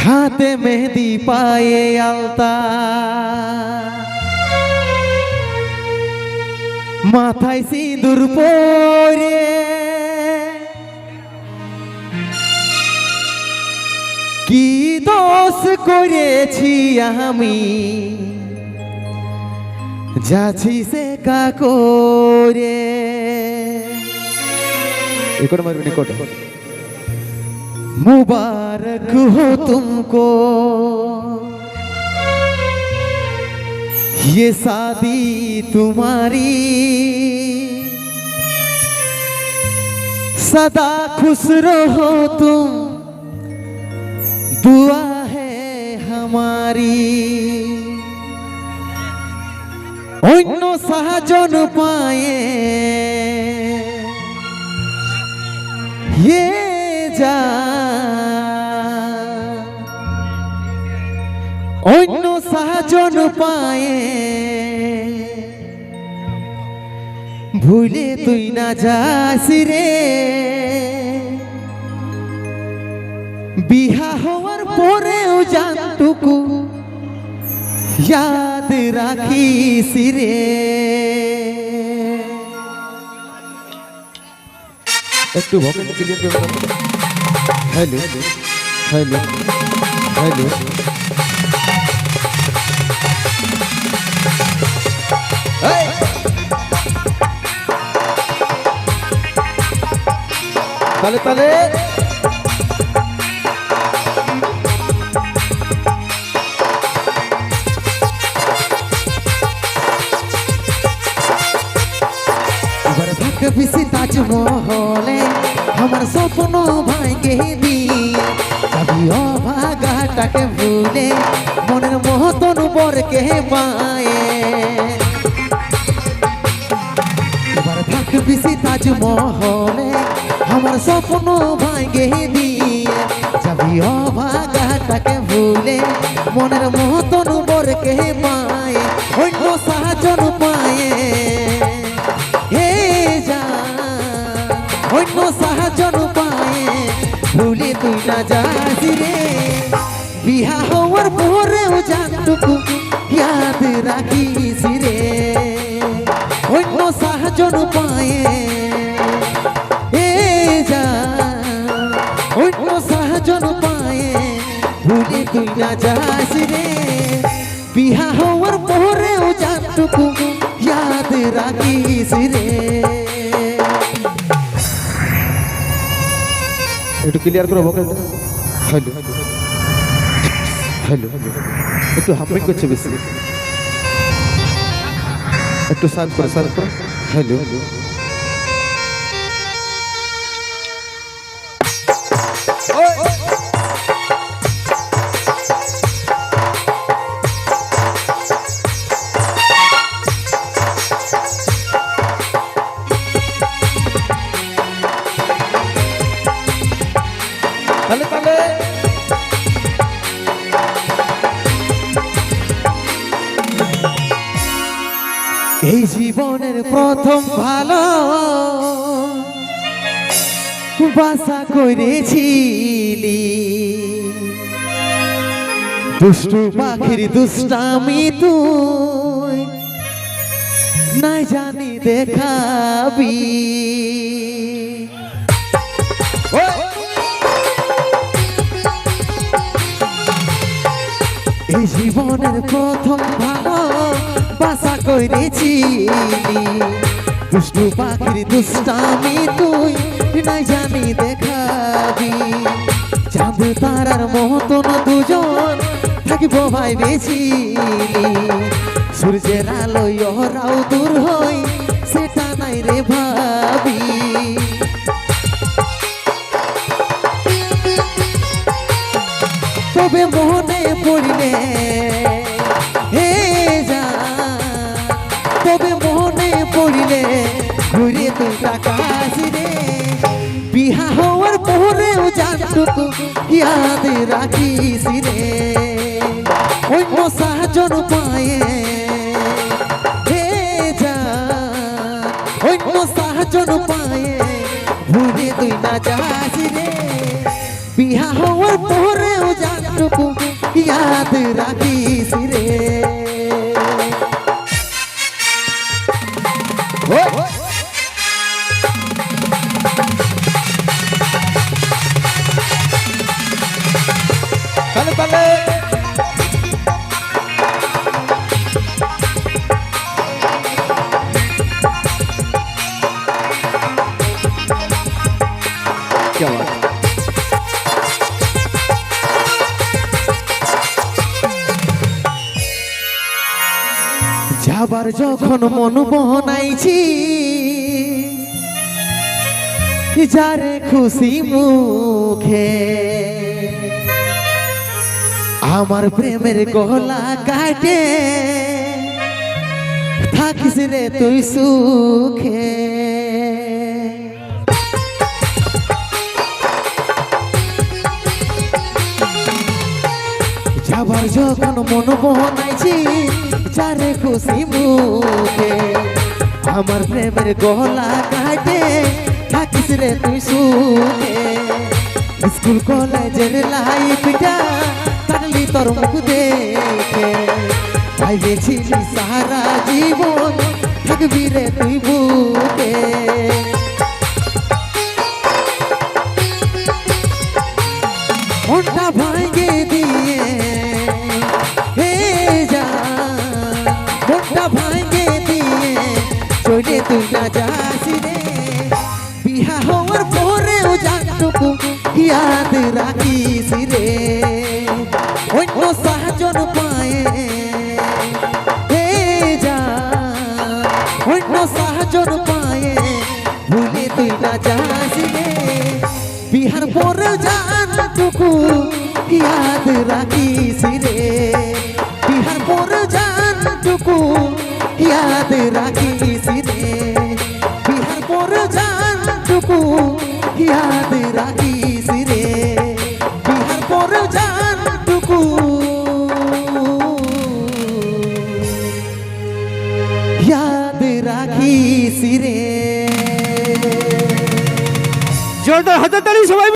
হাতে মেহেদি পায়ে আলতা, মাথায় সিঁদুর পরে কি দোষ করেছি আমি, যাচ্ছি সে কা করে मुबारक हो तुमको ये शादी तुम्हारी, सदा खुश रहो तुम दुआ है हमारी। অন্য সাহায্য পায়ে ये जा অন্য সাহায্য পায়ে ভুলে তুই না যাস রে, বিহা হওয়ার পরেও জানটুকু याद রাখিস রে। একটু ভোকাল ক্লিয়ার করে বলো। হ্যালো হ্যালো হ্যালো তালে তালে বিসি তাজমহলে আমার স্বপ্ন ভাঙে দিয়ে যাবি অভাগাটাকে ভুলে মনের মতন বরকে পায়ে। এবার থাক বিসি তাজমহলে আমার স্বপ্ন ভাঙে দিয়ে যাবি অভাগাটাকে ভুলে মনের মতন বরকে পায়ে। অন্য সাহায্য পায়ে অন্য সাহায্য পায়ে ভুলে তুই না যাস রে, বিহা হওয়ার পরেও জানটুকু ইয়াদ রাখিস রে। অন্য সাহায্য পায়ে এ যা অন্য সাহায্য পায়ে ভুলে তুই না যাস রে, বিহা হওয়ার পরেও জানটুকু ইয়াদ রাখিস রে। একটু ক্লিয়ার করো ভোকাল। হ্যালো হ্যালো একটু হাফিং করছে বেশি, একটু শান্ত করো শান্ত করো। হ্যালো তালে তালে এই জীবনের প্রথম ভালো বাসা করেছিলি, দুষ্টু পাখির দুষ্টামি তুই নাই জানি দেখাবি। এই জীবনের প্রথম ভালো বাসা করেছিলি, দুষ্টু পাখির দুষ্টামি তুই নাই জানি দেখাবি। চাঁদ তারার মতন দুজন থাকিব ভাই বেছিলি, সূর্যের আলোয় ওরাও দূর হই সেটা নাই রে ভাবি। তবে মনে পড়িলে হে যা, তবে মনে পড়িলে ঘুরে তুই তাকাস রে, বিহা হওয়ার পরেও জানটুকু ইয়াদ রাখিস রে। অন্য সাহায্য পায়ে হে যা, অন্য সাহায্য পায়ে ভুলে তুই না যাস রে, বিহা হওয়ার পরেও জান জানটুকু ইয়াদ রাখিস রে তালে তালে क्या बात যাবার যখন মন বনাইছি যারে খুশি মুখে আমার প্রেমের গলা কাটে থাকিস রে তুই সুখে যাবার যখন মন বনাইছি যারে খুশি মুখে আমার প্রেমের গলা কাটে থাকিস রে তুই সুখে স্কুল কলেজের লাইফটা কাটলি তোর মুখ দেখে ভাইবেছিলি সারা জীবন থাকবি রে তুই বুকে মনটা ভাঙে দিয়ে হে যা মনটা ভাঙে দিয়ে চলে তুই না যাস রে বিহা হওয়ার পরেও জানটুকু ইয়াদ রাখিস রে অন্য সাহায্য পায়ে হে যা অন্য সাহায্য পায়ে ভুলে তুই না যাস রে বিহার পরে জানটুকু ইয়াদ রাখিস রে বিহার পরে জানটুকু ইয়াদ রাখিস রে বিহার পরে জানটুকু ইয়াদ রাখিস রে বিহার পরে জানটুকু ইয়াদ রাখিস রে जोरदार हाथताली सबाई